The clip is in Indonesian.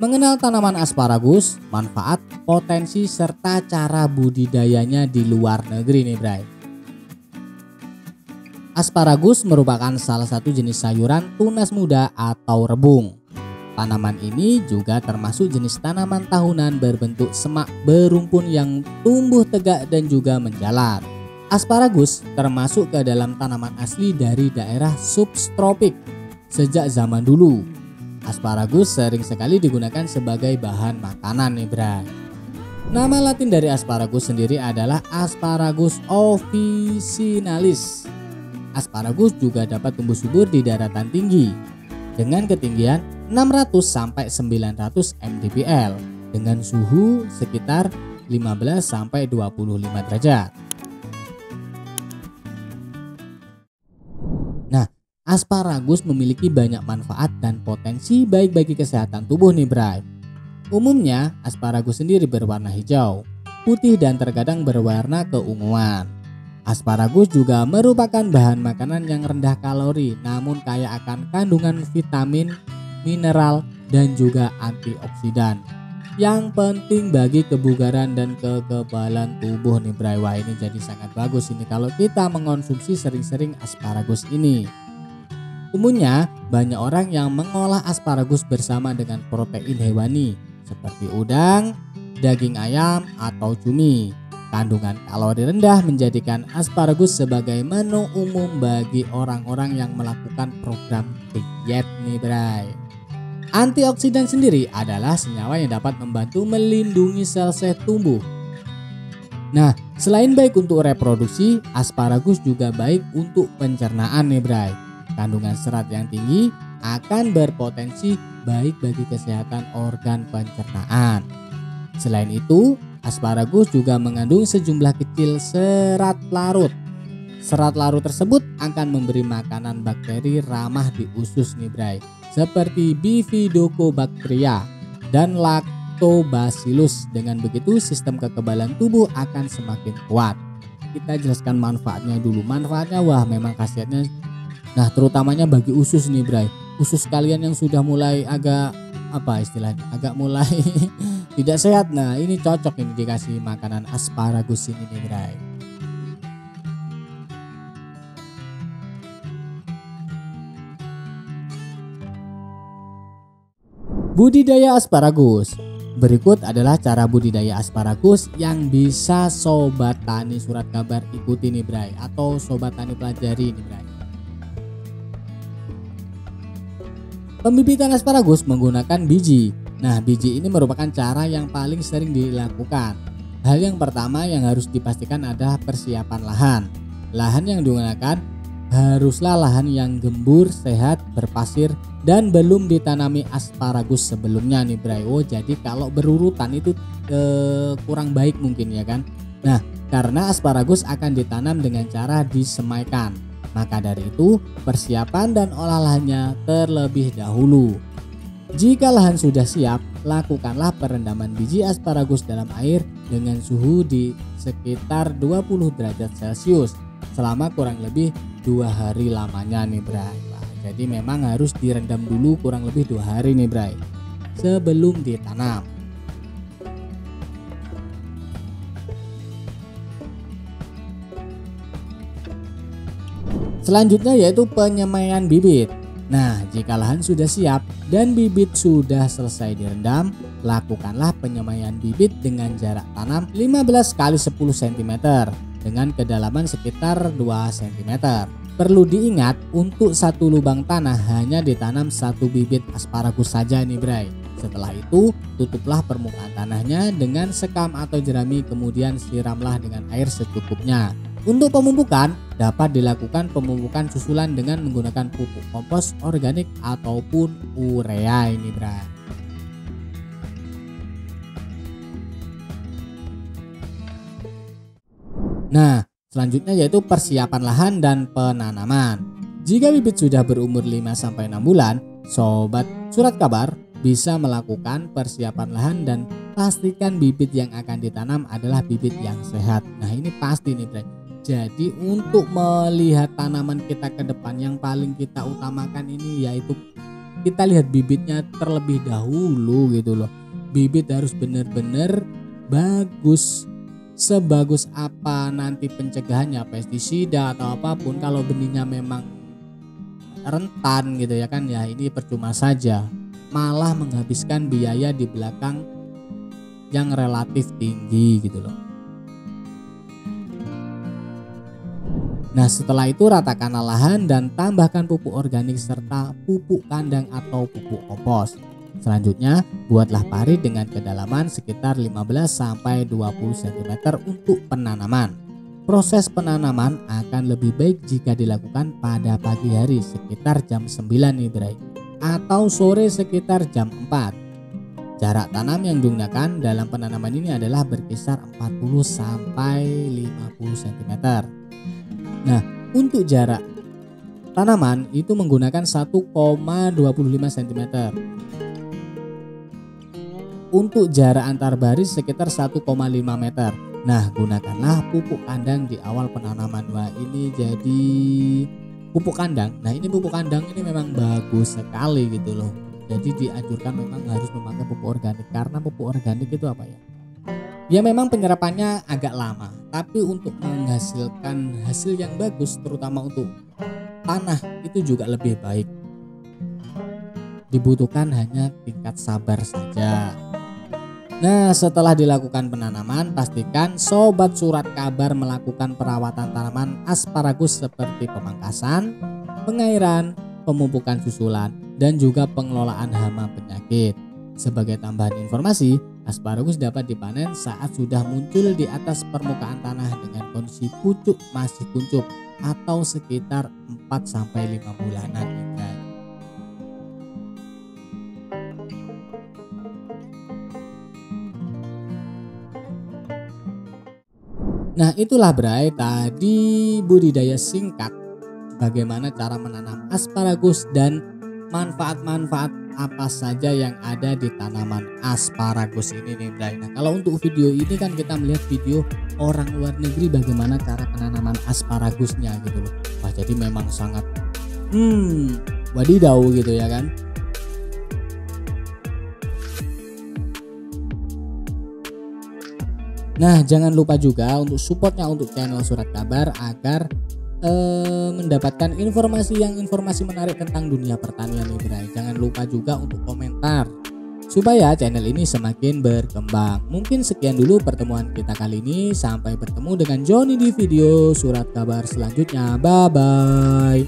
Mengenal tanaman asparagus, manfaat, potensi, serta cara budidayanya di luar negeri nih Bray. Asparagus merupakan salah satu jenis sayuran tunas muda atau rebung. Tanaman ini juga termasuk jenis tanaman tahunan berbentuk semak berumpun yang tumbuh tegak dan juga menjalar. Asparagus termasuk ke dalam tanaman asli dari daerah subtropik sejak zaman dulu. Asparagus sering sekali digunakan sebagai bahan makanan nih Bray. Nama latin dari asparagus sendiri adalah Asparagus officinalis. Asparagus juga dapat tumbuh subur di daratan tinggi dengan ketinggian 600 sampai 900 mdpl dengan suhu sekitar 15 sampai 25 derajat. Nah, asparagus memiliki banyak manfaat dan potensi baik bagi kesehatan tubuh nih Bray. Umumnya asparagus sendiri berwarna hijau, putih dan terkadang berwarna keunguan. Asparagus juga merupakan bahan makanan yang rendah kalori namun kaya akan kandungan vitamin, mineral dan juga antioksidan yang penting bagi kebugaran dan kekebalan tubuh nih Bray. Wah, ini jadi sangat bagus ini kalau kita mengonsumsi sering-sering asparagus ini. Umumnya banyak orang yang mengolah asparagus bersama dengan protein hewani seperti udang, daging ayam atau cumi. Kandungan kalori rendah menjadikan asparagus sebagai menu umum bagi orang-orang yang melakukan program diet nih Bray. Antioksidan sendiri adalah senyawa yang dapat membantu melindungi sel-sel tubuh. Nah, selain baik untuk reproduksi, asparagus juga baik untuk pencernaan nih Bray. Kandungan serat yang tinggi akan berpotensi baik bagi kesehatan organ pencernaan. Selain itu, asparagus juga mengandung sejumlah kecil serat larut. Serat larut tersebut akan memberi makanan bakteri ramah di usus nih Bray, seperti Bifidobacteria dan Lactobacillus. Dengan begitu sistem kekebalan tubuh akan semakin kuat. Kita jelaskan manfaatnya dulu. Manfaatnya wah memang khasiatnya. Nah, terutamanya bagi usus nih Bray. Usus kalian yang sudah mulai agak agak mulai tidak sehat. Nah, ini cocok ini dikasih makanan asparagus ini nih Bray. Budidaya asparagus. Berikut adalah cara budidaya asparagus yang bisa Sobat Tani Surat Kabar ikuti nih Bray, atau Sobat Tani pelajari nih Bray. Pembibitan asparagus menggunakan biji. Nah, biji ini merupakan cara yang paling sering dilakukan. Hal yang pertama yang harus dipastikan adalah persiapan lahan. Lahan yang digunakan haruslah lahan yang gembur, sehat, berpasir, dan belum ditanami asparagus sebelumnya nih Bray. Jadi kalau berurutan itu kurang baik mungkin ya kan. Nah, karena asparagus akan ditanam dengan cara disemaikan. Maka dari itu persiapan dan olah lahannya terlebih dahulu. Jika lahan sudah siap, lakukanlah perendaman biji asparagus dalam air dengan suhu di sekitar 20 derajat Celcius selama kurang lebih 2 hari lamanya nih Bray. Jadi memang harus direndam dulu kurang lebih 2 hari nih Bray sebelum ditanam. Selanjutnya yaitu penyemaian bibit. Nah, jika lahan sudah siap dan bibit sudah selesai direndam, lakukanlah penyemaian bibit dengan jarak tanam 15 x 10 cm dengan kedalaman sekitar 2 cm. Perlu diingat, untuk satu lubang tanah hanya ditanam satu bibit asparagus saja nih Bray. Setelah itu, tutuplah permukaan tanahnya dengan sekam atau jerami, kemudian siramlah dengan air secukupnya. Untuk pemupukan, dapat dilakukan pemupukan susulan dengan menggunakan pupuk kompos organik ataupun urea ini Bray. Nah, selanjutnya yaitu persiapan lahan dan penanaman. Jika bibit sudah berumur 5-6 bulan, Sobat Surat Kabar bisa melakukan persiapan lahan dan pastikan bibit yang akan ditanam adalah bibit yang sehat. Nah, ini pasti nih Bray. Jadi untuk melihat tanaman kita ke depan yang paling kita utamakan ini yaitu kita lihat bibitnya terlebih dahulu gitu loh. Bibit harus benar-benar bagus. Sebagus apa nanti pencegahannya, pestisida atau apapun, kalau benihnya memang rentan gitu ya kan, ya ini percuma saja, malah menghabiskan biaya di belakang yang relatif tinggi gitu loh. Nah setelah itu ratakanlah lahan dan tambahkan pupuk organik serta pupuk kandang atau pupuk kompos. Selanjutnya buatlah parit dengan kedalaman sekitar 15-20 cm untuk penanaman. Proses penanaman akan lebih baik jika dilakukan pada pagi hari sekitar jam 9 nih Bray, atau sore sekitar jam 4. Jarak tanam yang digunakan dalam penanaman ini adalah berkisar 40-50 cm. Nah, untuk jarak tanaman itu menggunakan 1,25 cm. Untuk jarak antar baris sekitar 1,5 meter. Nah, gunakanlah pupuk kandang di awal penanaman. Wah, ini jadi pupuk kandang. Nah, ini pupuk kandang ini memang bagus sekali gitu loh. Jadi dianjurkan memang harus memakai pupuk organik, karena pupuk organik itu apa ya? Ya memang penyerapannya agak lama, tapi untuk menghasilkan hasil yang bagus terutama untuk tanah itu juga lebih baik. Dibutuhkan hanya tingkat sabar saja. Nah setelah dilakukan penanaman, pastikan sobat surat kabar melakukan perawatan tanaman asparagus seperti pemangkasan, pengairan, pemupukan susulan, dan juga pengelolaan hama penyakit. Sebagai tambahan informasi, asparagus dapat dipanen saat sudah muncul di atas permukaan tanah dengan kondisi pucuk masih kuncup atau sekitar 4-5 bulanan. Nah itulah Bray tadi budidaya singkat bagaimana cara menanam asparagus dan manfaat-manfaat apa saja yang ada di tanaman asparagus ini nih Bray. Nah kalau untuk video ini kan kita melihat video orang luar negeri bagaimana cara penanaman asparagusnya gitu loh. Wah jadi memang sangat wadidaw gitu ya kan. Nah jangan lupa juga untuk supportnya untuk channel Surat Kabar agar mendapatkan informasi menarik tentang dunia pertanian nih Bray. Jangan lupa juga untuk komentar supaya channel ini semakin berkembang. Mungkin sekian dulu pertemuan kita kali ini, sampai bertemu dengan Joni di video Surat Kabar selanjutnya. Bye bye.